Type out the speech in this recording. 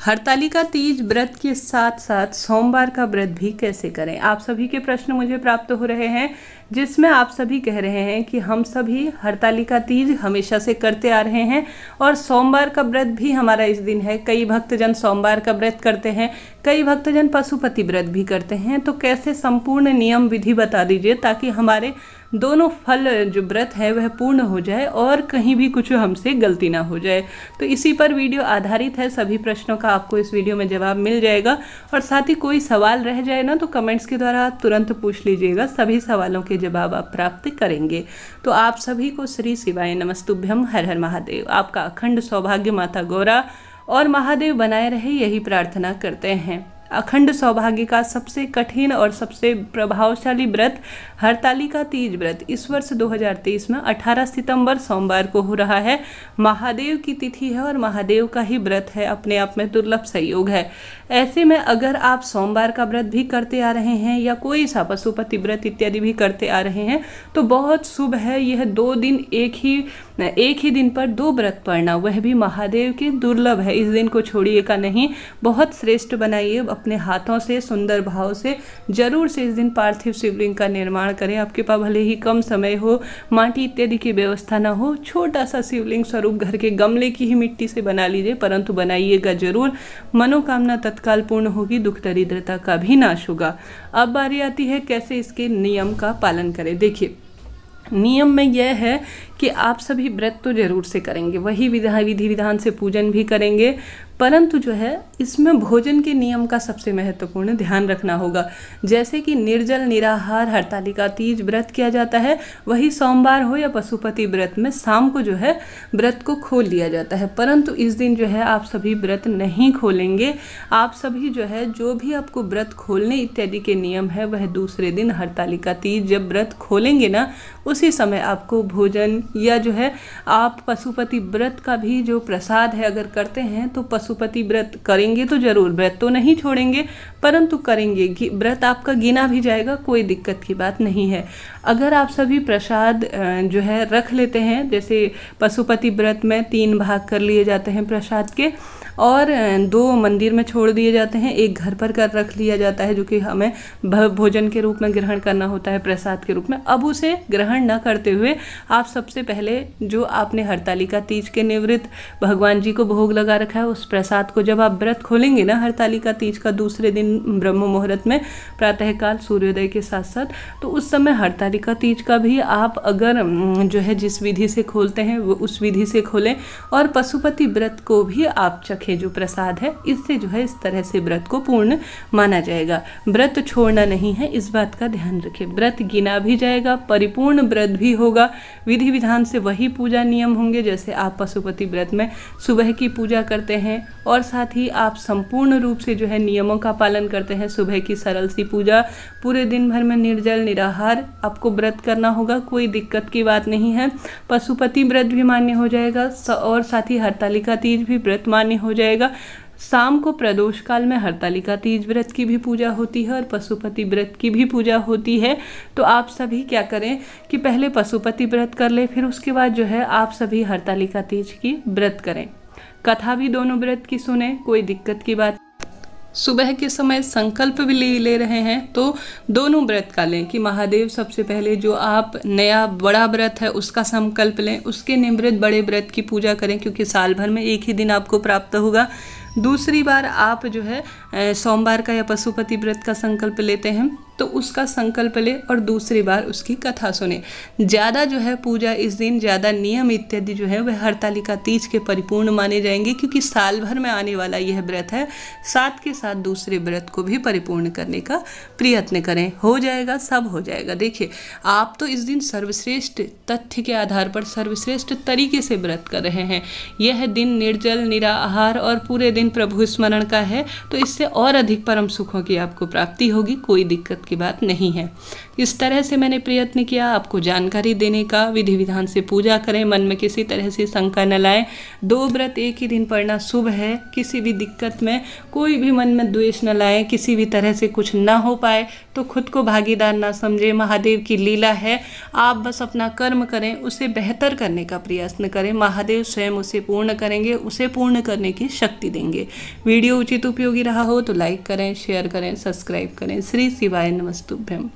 हरतालिका तीज व्रत के साथ साथ सोमवार का व्रत भी कैसे करें, आप सभी के प्रश्न मुझे प्राप्त हो रहे हैं, जिसमें आप सभी कह रहे हैं कि हम सभी हरतालिका तीज हमेशा से करते आ रहे हैं और सोमवार का व्रत भी हमारा इस दिन है। कई भक्तजन सोमवार का व्रत करते हैं, कई भक्तजन पशुपति व्रत भी करते हैं। तो कैसे संपूर्ण नियम विधि बता दीजिए ताकि हमारे दोनों फल जो व्रत है वह पूर्ण हो जाए और कहीं भी कुछ हमसे गलती ना हो जाए। तो इसी पर वीडियो आधारित है। सभी प्रश्नों का आपको इस वीडियो में जवाब मिल जाएगा और साथ ही कोई सवाल रह जाए ना तो कमेंट्स के द्वारा तुरंत पूछ लीजिएगा, सभी सवालों के जवाब आप प्राप्त करेंगे। तो आप सभी को श्री शिवाय नमस्तुभ्यम, हर हर महादेव। आपका अखंड सौभाग्य माता गौरा और महादेव बनाए रहे, यही प्रार्थना करते हैं। अखंड सौभाग्य का सबसे कठिन और सबसे प्रभावशाली व्रत हरतालिका तीज व्रत इस वर्ष 2023 में 18 सितंबर सोमवार को हो रहा है। महादेव की तिथि है और महादेव का ही व्रत है, अपने आप में दुर्लभ संयोग है। ऐसे में अगर आप सोमवार का व्रत भी करते आ रहे हैं या कोई सा पशुपति व्रत इत्यादि भी करते आ रहे हैं तो बहुत शुभ है यह 2 दिन एक ही दिन पर 2 व्रत पढ़ना, वह भी महादेव के दुर्लभ है। इस दिन को छोड़िएगा नहीं, बहुत श्रेष्ठ बनाइए। अपने हाथों से सुंदर भाव से जरूर से इस दिन पार्थिव शिवलिंग का निर्माण करें। आपके पास भले ही कम समय हो, माटी इत्यादि की व्यवस्था ना हो, छोटा सा शिवलिंग स्वरूप घर के गमले की ही मिट्टी से बना लीजिए, परंतु बनाइएगा जरूर। मनोकामना तत्काल पूर्ण होगी, दुख दरिद्रता का भी नाश होगा। अब बारी आती है कैसे इसके नियम का पालन करें। देखिए, नियम में यह है कि आप सभी व्रत तो जरूर से करेंगे, वही विधि विधान से पूजन भी करेंगे, परंतु जो है इसमें भोजन के नियम का सबसे महत्वपूर्ण ध्यान रखना होगा। जैसे कि निर्जल निराहार हरतालिका तीज व्रत किया जाता है, वही सोमवार हो या पशुपति व्रत में शाम को जो है व्रत को खोल लिया जाता है, परंतु इस दिन जो है आप सभी व्रत नहीं खोलेंगे। आप सभी जो है जो भी आपको व्रत खोलने इत्यादि के नियम है वह दूसरे दिन हरतालिका तीज जब व्रत खोलेंगे ना उसी समय आपको भोजन या जो है आप पशुपति व्रत का भी जो प्रसाद है अगर करते हैं तो पशुपति व्रत करेंगे तो जरूर, व्रत तो नहीं छोड़ेंगे परंतु करेंगे। व्रत आपका गिना भी जाएगा, कोई दिक्कत की बात नहीं है। अगर आप सभी प्रसाद जो है रख लेते हैं, जैसे पशुपति व्रत में 3 भाग कर लिए जाते हैं प्रसाद के और 2 मंदिर में छोड़ दिए जाते हैं, 1 घर पर कर रख लिया जाता है जो कि हमें भोजन के रूप में ग्रहण करना होता है प्रसाद के रूप में। अब उसे ग्रहण न करते हुए आप सबसे पहले जो आपने हरतालिका तीज के निवृत्त भगवान जी को भोग लगा रखा है उस प्रसाद को जब आप व्रत खोलेंगे ना हरतालिका तीज का दूसरे दिन ब्रह्म मुहूर्त में प्रातःकाल सूर्योदय के साथ साथ, तो उस समय हरतालिका तीज का भी आप अगर जो है जिस विधि से खोलते हैं वो उस विधि से खोलें और पशुपति व्रत को भी आप जो प्रसाद है इससे जो है इस तरह से व्रत को पूर्ण माना जाएगा। व्रत छोड़ना नहीं है, इस बात का ध्यान रखें। व्रत गिना भी जाएगा, परिपूर्ण व्रत भी होगा, विधि विधान से वही पूजा नियम होंगे जैसे आप पशुपति व्रत में सुबह की पूजा करते हैं और साथ ही आप संपूर्ण रूप से जो है नियमों का पालन करते हैं। सुबह की सरल सी पूजा, पूरे दिन भर में निर्जल निराहार आपको व्रत करना होगा, कोई दिक्कत की बात नहीं है। पशुपति व्रत भी मान्य हो जाएगा और साथ ही हरतालिका तीज भी व्रत मान्य हो जाएगा। शाम को प्रदोष काल में हरतालिका तीज व्रत की भी पूजा होती है और पशुपति व्रत की भी पूजा होती है। तो आप सभी क्या करें कि पहले पशुपति व्रत कर ले, फिर उसके बाद जो है आप सभी हरतालिका तीज की व्रत करें। कथा भी दोनों व्रत की सुने, कोई दिक्कत की बात। सुबह के समय संकल्प भी ले रहे हैं तो दोनों व्रत का लें कि महादेव सबसे पहले जो आप नया बड़ा व्रत है उसका संकल्प लें, उसके निवृत्त बड़े व्रत की पूजा करें क्योंकि साल भर में एक ही दिन आपको प्राप्त होगा। दूसरी बार आप जो है सोमवार का या पशुपति व्रत का संकल्प लेते हैं तो उसका संकल्प ले और दूसरी बार उसकी कथा सुने। ज़्यादा जो है पूजा इस दिन, ज़्यादा नियम इत्यादि जो है वह हरतालिका तीज के परिपूर्ण माने जाएंगे क्योंकि साल भर में आने वाला यह व्रत है। साथ के साथ दूसरे व्रत को भी परिपूर्ण करने का प्रयत्न करें, हो जाएगा, सब हो जाएगा। देखिए, आप तो इस दिन सर्वश्रेष्ठ तथ्य के आधार पर सर्वश्रेष्ठ तरीके से व्रत कर रहे हैं। यह दिन निर्जल निराहार और पूरे दिन प्रभु स्मरण का है, तो इससे और अधिक परम सुखों की आपको प्राप्ति होगी, कोई दिक्कत दिक्कत की बात नहीं है। इस तरह से मैंने प्रयत्न किया आपको जानकारी देने का। विधि विधान से पूजा करें, मन में किसी तरह से शंका न लाएं। 2 व्रत एक ही दिन पढ़ना शुभ है। किसी भी दिक्कत में कोई भी मन में द्वेष न लाएं। किसी भी तरह से कुछ ना हो पाए तो खुद को भागीदार ना समझे। महादेव की लीला है, आप बस अपना कर्म करें, उसे बेहतर करने का प्रयत्न करें। महादेव स्वयं उसे पूर्ण करेंगे, उसे पूर्ण करने की शक्ति देंगे। वीडियो उचित उपयोगी रहा हो तो लाइक करें, शेयर करें, सब्सक्राइब करें। श्री शिवाय नमस्तुभ्यम।